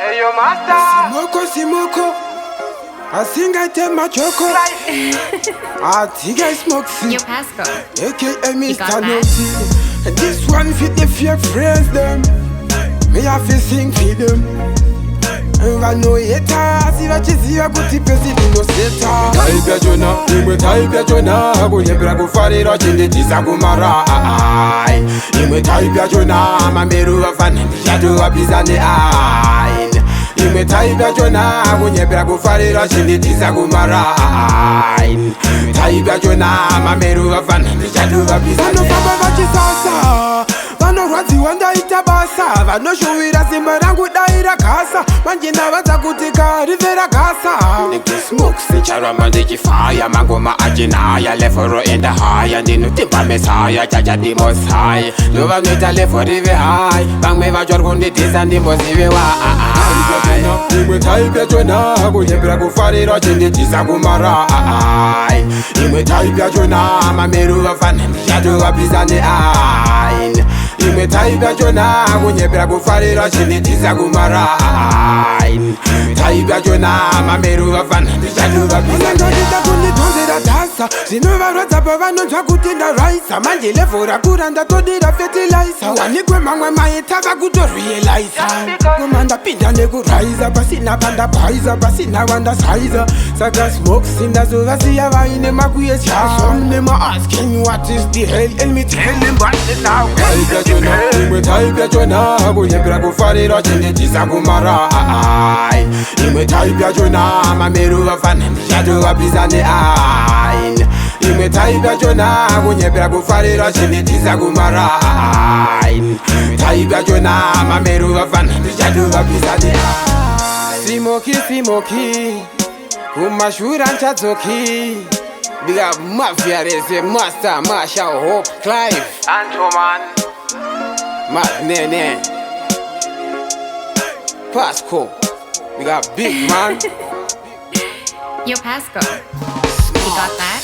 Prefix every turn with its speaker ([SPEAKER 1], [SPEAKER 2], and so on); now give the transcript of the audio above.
[SPEAKER 1] Hey, yo, master.
[SPEAKER 2] Simoko. I sing I tell my choco. I think I smoke
[SPEAKER 3] Yo,
[SPEAKER 2] sick.
[SPEAKER 3] Pasco.
[SPEAKER 2] AKA
[SPEAKER 3] You got
[SPEAKER 2] Mr.
[SPEAKER 3] that?
[SPEAKER 2] Naughty. And this one fit the fake friends them. Me have to sing for them. And I know it see what you see, I go to president no seta.
[SPEAKER 4] Taibia Jona, Imwe Taibia Jona, go yebra go fare ro chinde tisagumara. Imwe Taibia Jona, mameru afane, yadu abizane ai. Imwe Taibia Jona, go yebra go fare ro chinde tisagumara. Taibia Jona, mameru afane, yadu abizane.
[SPEAKER 2] Vano baba vachisasa. Vano rwadzi wanda ita basa. Vano shuvira simba rangu daira kasa. Manjina vanza kuti karivera gasa.
[SPEAKER 4] Nigga smoke sichara mandiki fire mangoma ajinaya leforo in the high ndinu timba mesaya jaja di mosai lova ngeta leforo rive high bang me va jorgo nditiza ndimbo zive wa Imwe Taibia Jona go yebra go fare ro chinde tisagumara Imwe Taibia Jona mameru afane yadu abizane ai Imwe Taibia Jona go yebra go fare ro chinde tisagumara Taibia Jona mameru afane yadu abizane
[SPEAKER 2] Ndandita kunditonzera tasa. Zvinova rodza pavanonzwa kuti ndaraisa. Manje levhora kuranda todira fertilizer. Wanikwe mamwe maita vakutorealiza. Koma ndapinda nekuraisa pasina pandabhaiza pasina wandasaiza. Saka smoke sindazovasiya vaine makuyesha. Some them are asking what is the hell and me tell them what is now.
[SPEAKER 4] Taibia Jona, Imwe Taibia Jona, go yebra go fare ro chinde tisagumara. Imwe Taibia Jona, mameru afane yadu abizane ai. Imwe Taibia Jona, go yebra go fare ro chinde tisagumara. Taibia Jona, mameru afane yadu abizane ai.
[SPEAKER 2] Simoki, kumashura nchadzoki. Big up Mafia, Reze, Master, Marshall, Hope, Clive,
[SPEAKER 1] Antoman.
[SPEAKER 2] Matt, Nene, Pasco. We got big man.
[SPEAKER 3] Yo, Pasco. You got that?